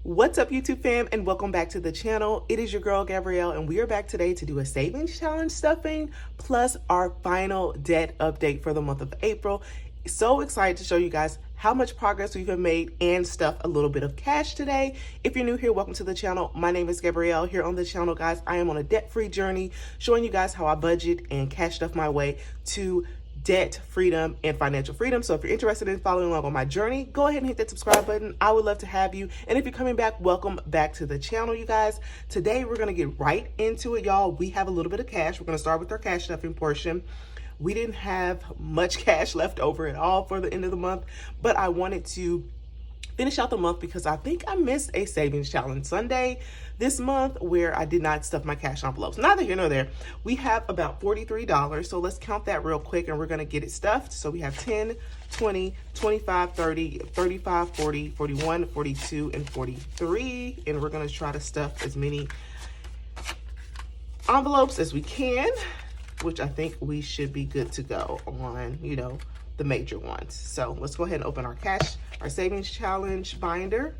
What's up, YouTube fam, and welcome back to the channel. It is your girl Gabrielle, and we are back today to do a savings challenge stuffing plus our final debt update for the month of April. So excited to show you guys how much progress we've made and stuff a little bit of cash today. If you're new here, welcome to the channel. My name is Gabrielle. Here on the channel, guys, I am on a debt-free journey showing you guys how I budget and cash stuff my way to debt freedom and financial freedom. So if you're interested in following along on my journey, go ahead and hit that subscribe button. I would love to have you. And if you're coming back, welcome back to the channel, you guys. Today we're gonna get right into it, y'all. We have a little bit of cash. We're gonna start with our cash stuffing portion. We didn't have much cash left over at all for the end of the month, but I wanted to finish out the month because I think I missed a savings challenge Sunday this month where I did not stuff my cash envelopes. Neither here nor there. We have about $43, so let's count that real quick and we're gonna get it stuffed. So we have 10, 20, 25, 30, 35, 40, 41, 42, and 43. And we're gonna try to stuff as many envelopes as we can, which I think we should be good to go on, you know, the major ones. So let's go ahead and open our savings challenge binder.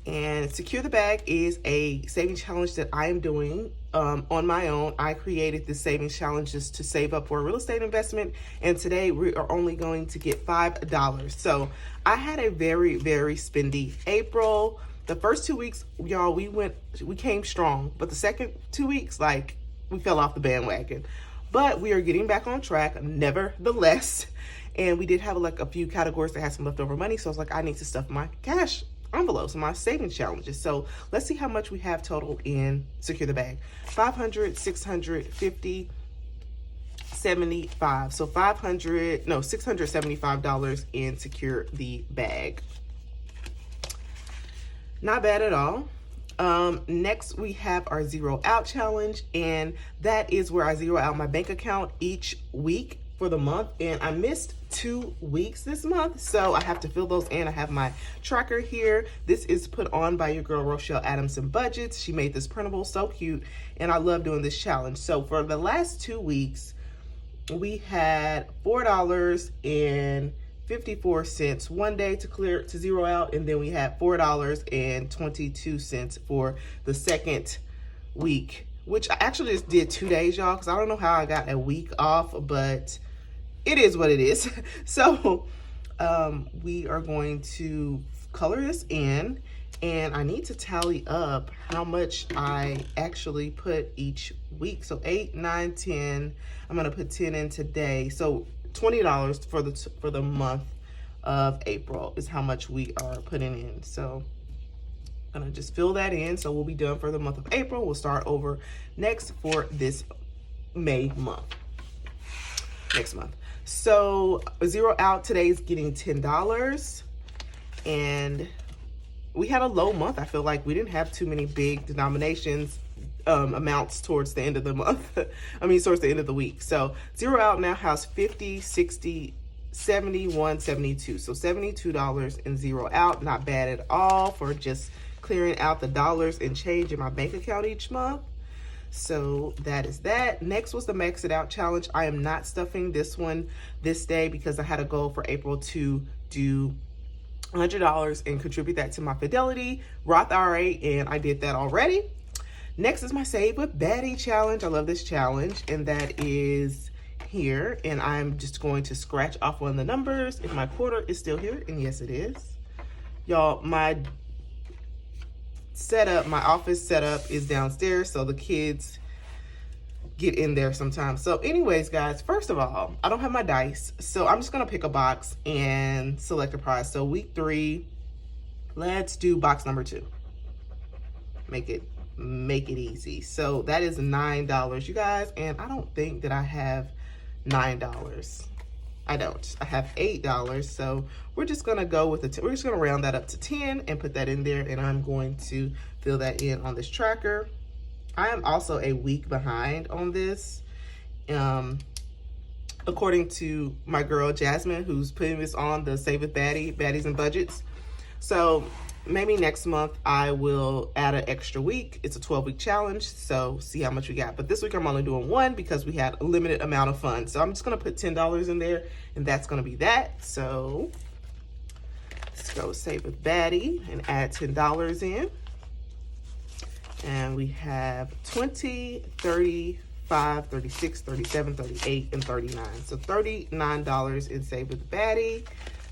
And Secure the Bag is a savings challenge that I am doing on my own. I created this savings challenge just to save up for a real estate investment. And today we are only going to get $5. So I had a very, very spendy April. The first 2 weeks, y'all, we came strong. But the second 2 weeks, like, we fell off the bandwagon. But we are getting back on track nevertheless. And we did have like a few categories that had some leftover money. So I was like, I need to stuff my cash envelopes, my savings challenges. So let's see how much we have total in Secure the Bag. 500, 600, 50, 75. So $675 in Secure the Bag. Not bad at all. Next we have our zero out challenge, and that is where I zero out my bank account each week for the month. And I missed 2 weeks this month, so I have to fill those in. I have my tracker here. This is put on by your girl Rochelle Adamson Budgets. She made this printable, so cute, and I love doing this challenge. So for the last 2 weeks, we had $4.54 one day to zero out, and then we had $4.22 for the second week, which I actually just did 2 days, y'all, because I don't know how I got a week off, but it is what it is. So we are going to color this in, and I need to tally up how much I actually put each week. So 8, 9, 10. I'm gonna put 10 in today. So $20 for the month of April is how much we are putting in. So I'm gonna just fill that in. So we'll be done for the month of April. We'll start over next for this May month, next month. So zero out today is getting $10, and we had a low month. I feel like we didn't have too many big denominations amounts towards the end of the month. I mean, towards the end of the week. So zero out now has 50, 60, 71, 72. So $72 and zero out. Not bad at all for just clearing out the dollars and change in my bank account each month. So that is that. Next was the Max It Out challenge. I am not stuffing this one this day because I had a goal for April to do $100 and contribute that to my Fidelity Roth IRA, and I did that already. Next is my Save with Baddie challenge. I love this challenge, and that is here. And I'm just going to scratch off one of the numbers if my quarter is still here, and yes, it is. Y'all, my office setup is downstairs, so the kids get in there sometimes. So anyways, guys, first of all, I don't have my dice, so I'm just gonna pick a box and select a prize. So week 3, let's do box number 2. Make it easy. So that is $9, you guys, and I don't think that I have $9. I don't. I have $8, so we're just gonna go with we're just gonna round that up to 10 and put that in there, and I'm going to fill that in on this tracker. I am also a week behind on this, according to my girl Jasmine, who's putting this on the Save with Baddies and Budgets. So maybe next month I will add an extra week. It's a 12-week challenge, so see how much we got. But this week I'm only doing one because we had a limited amount of funds. So I'm just gonna put $10 in there, and that's gonna be that. So let's Let's go Save with Baddie and add $10 in. And we have 20, 35, 36, 37, 38, and 39. So $39 in Save with Baddie.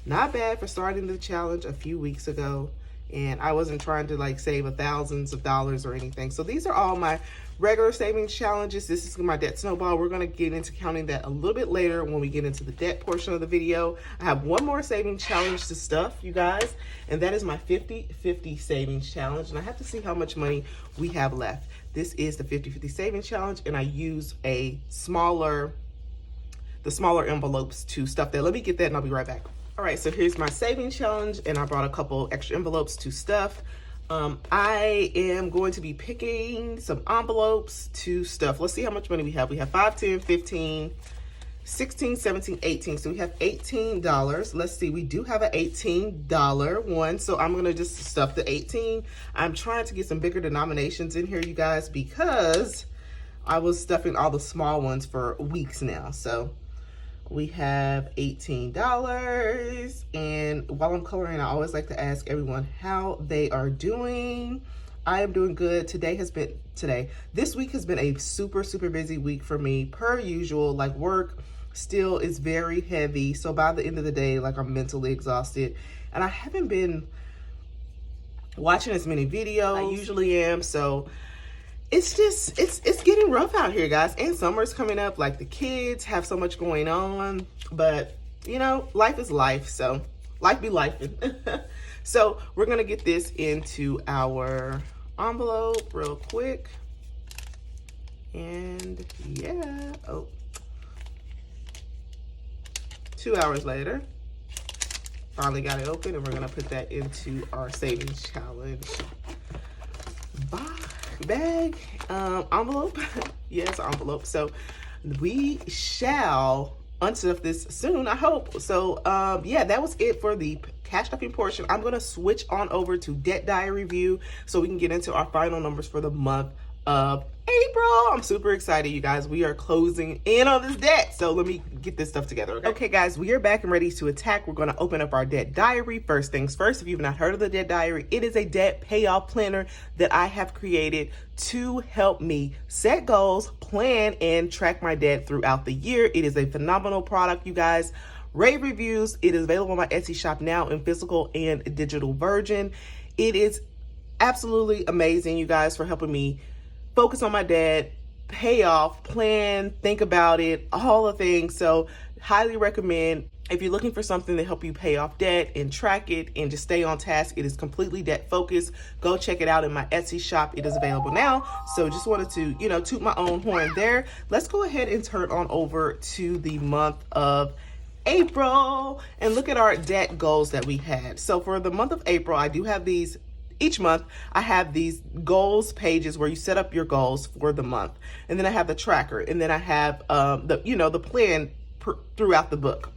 Not bad for starting the challenge a few weeks ago. And I wasn't trying to like save thousands of dollars or anything. So these are all my regular savings challenges. This is my debt snowball. We're going to get into counting that a little bit later when we get into the debt portion of the video. I have one more savings challenge to stuff, you guys, and that is my 50-50 savings challenge. And I have to see how much money we have left. This is the 50-50 savings challenge, and I use the smaller envelopes to stuff that. Let me get that and I'll be right back. All right, so here's my savings challenge, and I brought a couple extra envelopes to stuff. I am going to be picking some envelopes to stuff. Let's see how much money we have. We have 5, 10, 15, 16, 17, 18. So we have $18. Let's see, we do have an $18 one. So I'm gonna just stuff the 18. I'm trying to get some bigger denominations in here, you guys, because I was stuffing all the small ones for weeks now. So we have $18, and while I'm coloring, I always like to ask everyone how they are doing. I am doing good. This week has been a super busy week for me, per usual. Like, work still is very heavy, so by the end of the day, like, I'm mentally exhausted, and I haven't been watching as many videos I usually am, so it's just, it's getting rough out here, guys. And summer's coming up. Like, the kids have so much going on, but you know, life is life. So life be lifing. So we're going to get this into our envelope real quick. And yeah, 2 hours later, finally got it open, and we're going to put that into our savings challenge bag, envelope. Yes, envelope. So we shall unstuff this soon, I hope. So yeah, that was it for the cash stuffing portion. I'm going to switch on over to debt diary review so we can get into our final numbers for the month of April. I'm super excited, you guys. We are closing in on this debt, so let me get this stuff together. Okay, guys, we are back and ready to attack. We're going to open up our debt diary. First things first, if you've not heard of the debt diary, it is a debt payoff planner that I have created to help me set goals, plan, and track my debt throughout the year. It is a phenomenal product, you guys. Rave reviews. It is available on my Etsy shop now in physical and digital version. It is absolutely amazing, you guys, for helping me focus on my debt, pay off, plan, think about it, all the things. So highly recommend if you're looking for something to help you pay off debt and track it and just stay on task. It is completely debt focused. Go check it out in my Etsy shop. It is available now. So just wanted to, you know, toot my own horn there. Let's go ahead and turn on over to the month of April and look at our debt goals that we had. So for the month of April, I do have these. Each month, I have these goals pages where you set up your goals for the month. And then I have the tracker. And then I have the plan throughout the book.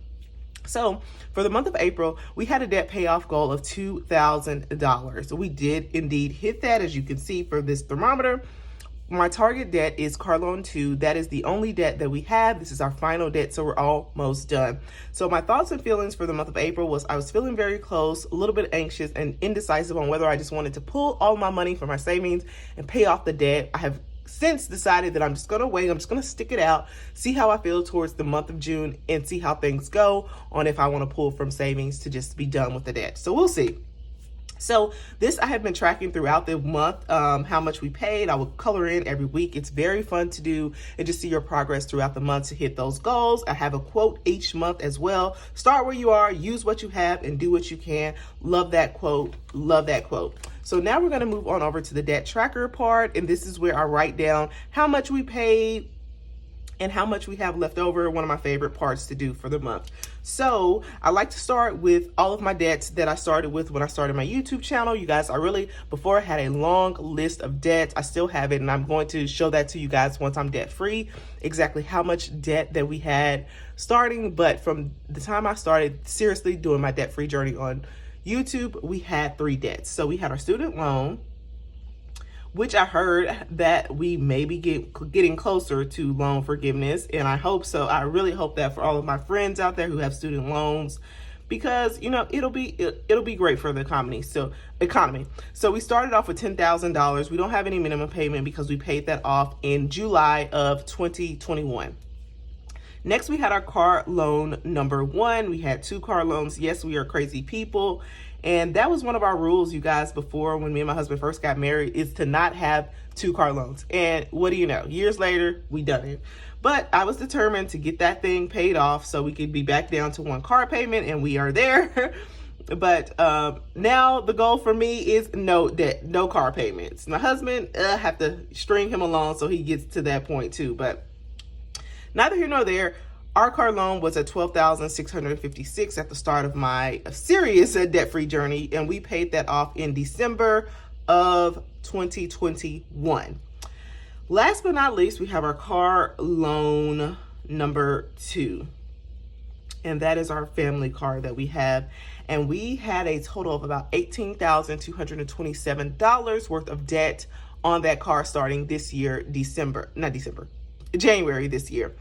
So for the month of April, we had a debt payoff goal of $2,000. So we did indeed hit that, as you can see for this thermometer. My target debt is car loan 2. That is the only debt that we have. This is our final debt, so we're almost done. So my thoughts and feelings for the month of April was I was feeling very close, a little bit anxious and indecisive on whether I just wanted to pull all my money from my savings and pay off the debt. I have since decided that I'm just going to wait. I'm just going to stick it out, see how I feel towards the month of June, and see how things go on if I want to pull from savings to just be done with the debt. So we'll see. So this I have been tracking throughout the month, how much we paid. I will color in every week. It's very fun to do and just see your progress throughout the month to hit those goals. I have a quote each month as well. Start where you are, use what you have, and do what you can. Love that quote. Love that quote. So now we're going to move on over to the debt tracker part. And this is where I write down how much we paid and how much we have left over. One of my favorite parts to do for the month. So I like to start with all of my debts that I started with when I started my YouTube channel. You guys, before I had a long list of debts. I still have it, and I'm going to show that to you guys once I'm debt free, exactly how much debt that we had starting. But from the time I started seriously doing my debt free journey on YouTube, we had 3 debts. So we had our student loan, which I heard that we may be getting closer to loan forgiveness, and I hope so. I really hope that for all of my friends out there who have student loans, because it'll be great for the economy. So we started off with $10,000. We don't have any minimum payment because we paid that off in July of 2021. Next, we had our car loan number 1. We had 2 car loans. Yes, we are crazy people. And that was one of our rules, you guys, before, when me and my husband first got married, is to not have 2 car loans. And what do you know? Years later, we done it. But I was determined to get that thing paid off so we could be back down to 1 car payment, and we are there. But now the goal for me is no debt, no car payments. My husband, have to string him along so he gets to that point too. But neither here nor there. Our car loan was at $12,656 at the start of my serious debt-free journey, and we paid that off in December of 2021. Last but not least, we have our car loan number 2, and that is our family car that we have. And we had a total of about $18,227 worth of debt on that car starting this year, January this year.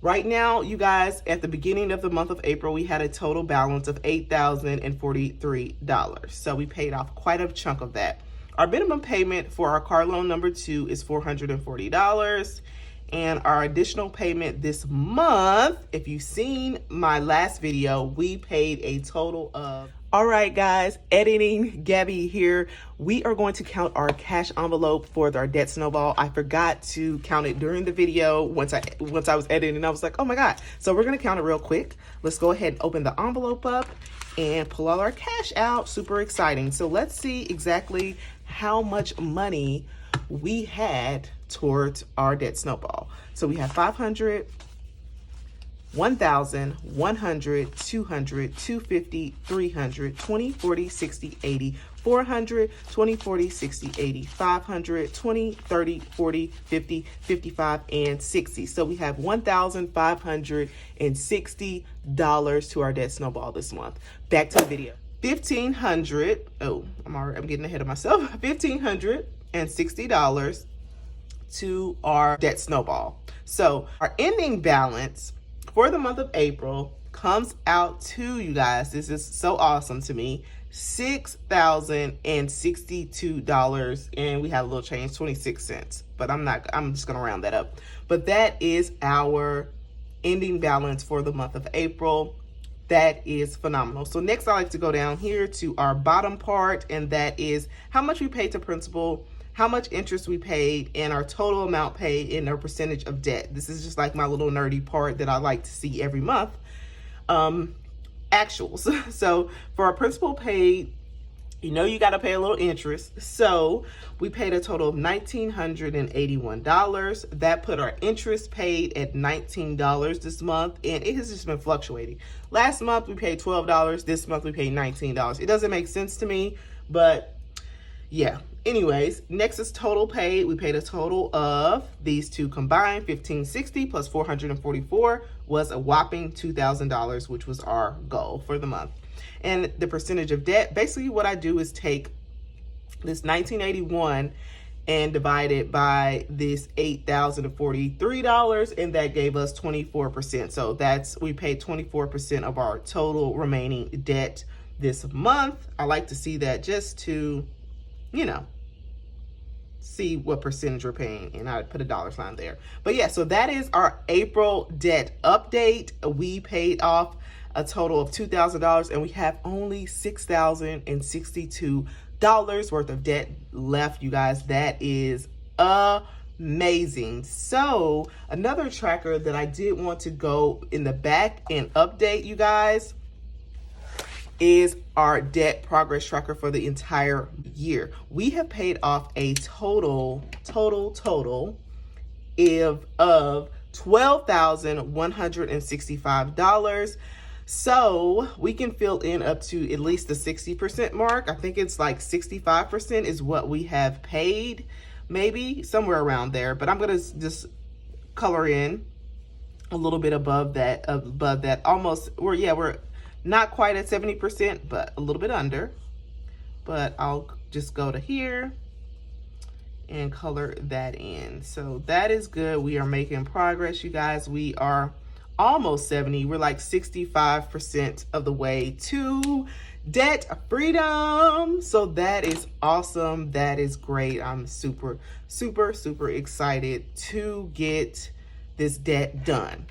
Right now, you guys, at the beginning of the month of April, we had a total balance of $8,043. So we paid off quite a chunk of that. Our minimum payment for our car loan number 2 is $440. And our additional payment this month, if you've seen my last video, we paid a total of... All right, guys, editing Gabby here. We are going to count our cash envelope for our debt snowball. I forgot to count it during the video. Once I was editing, I was like, oh my God. So we're gonna count it real quick. Let's go ahead and open the envelope up and pull all our cash out. Super exciting. So let's see exactly how much money we had towards our debt snowball. So we have 500, 1,000, 100, 200, 250, 300, 20, 40, 60, 80, 400, 20, 40, 60, 80, 500, 20, 30, 40, 50, 55, and 60. So we have $1,560 to our debt snowball this month. Back to the video. $1,500. Oh, I'm getting ahead of myself. $1,560 to our debt snowball. So our ending balance for the month of April comes out to, you guys, this is so awesome to me, $6,062, and we have a little change, 26 cents, but I'm just gonna round that up. But that is our ending balance for the month of April. That is phenomenal. So next, I like to go down here to our bottom part, and that is how much we paid to principal, how much interest we paid, and our total amount paid in our percentage of debt. This is just like my little nerdy part that I like to see every month. Actuals. So for our principal paid, you got to pay a little interest. So we paid a total of $1,981. That put our interest paid at $19 this month, and it has just been fluctuating. Last month we paid $12. This month we paid $19. It doesn't make sense to me, but yeah. Anyways, next is total paid. We paid a total of these two combined, $1,560 plus $444 was a whopping $2,000, which was our goal for the month. And the percentage of debt, basically what I do is take this $1,981 and divide it by this $8,043, and that gave us 24%. So we paid 24% of our total remaining debt this month. I like to see that just to, see what percentage we're paying, and I put a dollar sign there. But yeah, so that is our April debt update. We paid off a total of $2,000, and we have only $6,062 worth of debt left, you guys. That is amazing. So another tracker that I did want to go in the back and update you guys is our debt progress tracker for the entire year. We have paid off a total of $12,165. So we can fill in up to at least the 60% mark. I think it's like 65% is what we have paid, maybe somewhere around there. But I'm gonna just color in a little bit above that, almost, we're not quite at 70%, but a little bit under. But I'll just go to here and color that in. So that is good. We are making progress, you guys. We are almost 70. We're like 65% of the way to debt freedom. So that is awesome. That is great. I'm super, super, super excited to get this debt done.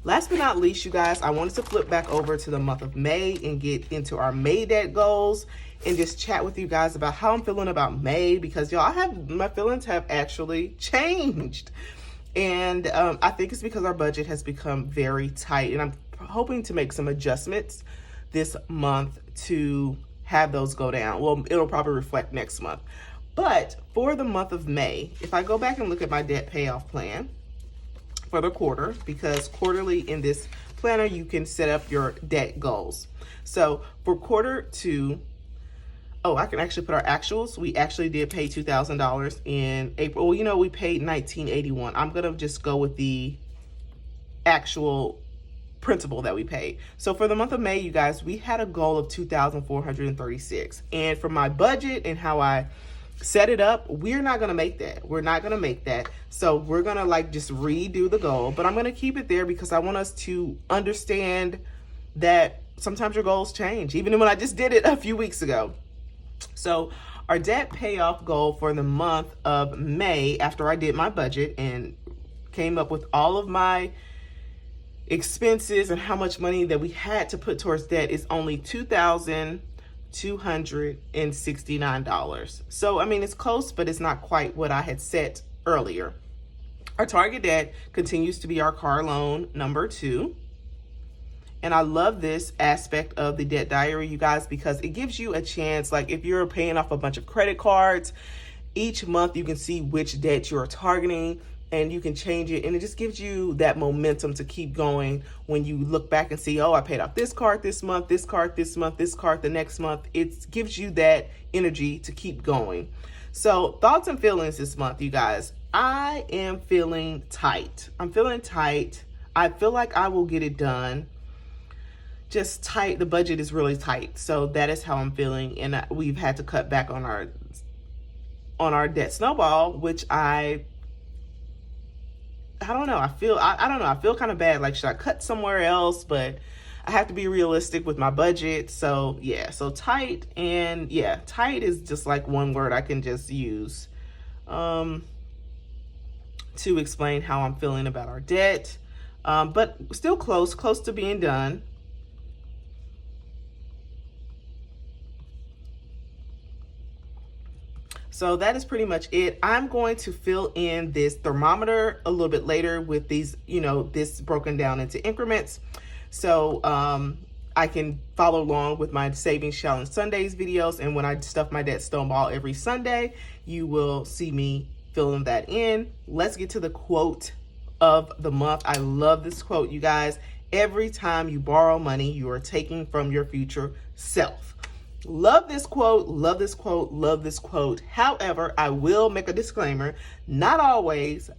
Last but not least, you guys, I wanted to flip back over to the month of May and get into our May debt goals and just chat with you guys about how I'm feeling about May, because y'all, my feelings have actually changed. And I think it's because our budget has become very tight, and I'm hoping to make some adjustments this month to have those go down. Well, it'll probably reflect next month. But for the month of May, if I go back and look at my debt payoff plan for the quarter, because quarterly in this planner, you can set up your debt goals. So for quarter two, I can actually put our actuals. We actually did pay $2,000 in April. Well, you know, we paid $1,981. I'm going to just go with the actual principal that we paid. So for the month of May, you guys, we had a goal of $2,436. And for my budget and how I set it up, we're not going to make that. We're not going to make that. So we're going to like just redo the goal, but I'm going to keep it there because I want us to understand that sometimes your goals change, even when I just did it a few weeks ago. So our debt payoff goal for the month of May, after I did my budget and came up with all of my expenses and how much money that we had to put towards debt, is only $2,269. So, I mean, it's close, but it's not quite what I had set earlier. Our target debt continues to be our car loan number 2. And I love this aspect of the debt diary, you guys, because it gives you a chance, like if you're paying off a bunch of credit cards, each month you can see which debt you're targeting and you can change it. And it just gives you that momentum to keep going when you look back and see, oh, I paid off this card this month, this card this month, this card the next month. It gives you that energy to keep going. So thoughts and feelings this month, you guys. I am feeling tight. I'm feeling tight. I feel like I will get it done. Just tight. The budget is really tight. So that is how I'm feeling. And we've had to cut back on our debt snowball, which I don't know. I don't know. I feel kind of bad. Like, should I cut somewhere else? But I have to be realistic with my budget. So yeah, so tight. And yeah, tight is just like one word I can just use to explain how I'm feeling about our debt. But still close to being done. So that is pretty much it. I'm going to fill in this thermometer a little bit later with these, this broken down into increments. So I can follow along with my Savings Challenge Sundays videos. And when I stuff my debt snowball every Sunday, you will see me filling that in. Let's get to the quote of the month. I love this quote, you guys. Every time you borrow money, you are taking from your future self. Love this quote, love this quote, love this quote. However, I will make a disclaimer. Not always,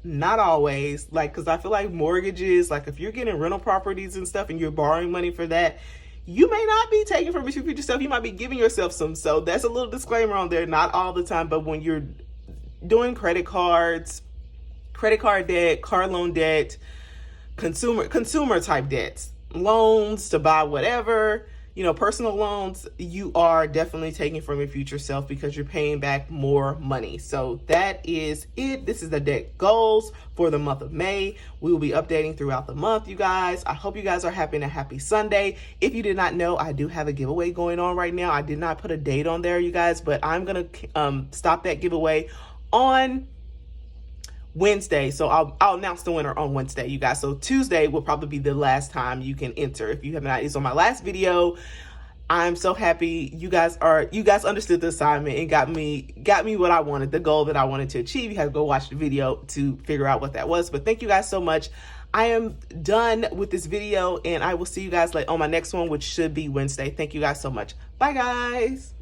like, because I feel like mortgages, like if you're getting rental properties and stuff and you're borrowing money for that, you may not be taking from your future self. You might be giving yourself some. So that's a little disclaimer on there. Not all the time, but when you're doing credit card debt, car loan debt, consumer type debts, loans to buy whatever, personal loans, you are definitely taking from your future self because you're paying back more money. So that is it. This is the debt goals for the month of May. We will be updating throughout the month, you guys. I hope you guys are having a happy Sunday. If you did not know, I do have a giveaway going on right now. I did not put a date on there, you guys, but I'm going to stop that giveaway on Wednesday. So I'll announce the winner on Wednesday, you guys. So Tuesday will probably be the last time you can enter. If you have not, it's on my last video. I'm so happy you guys understood the assignment and got me what I wanted, the goal that I wanted to achieve. You have to go watch the video to figure out what that was. But thank you guys so much. I am done with this video and I will see you guys on my next one, which should be Wednesday. Thank you guys so much. Bye guys.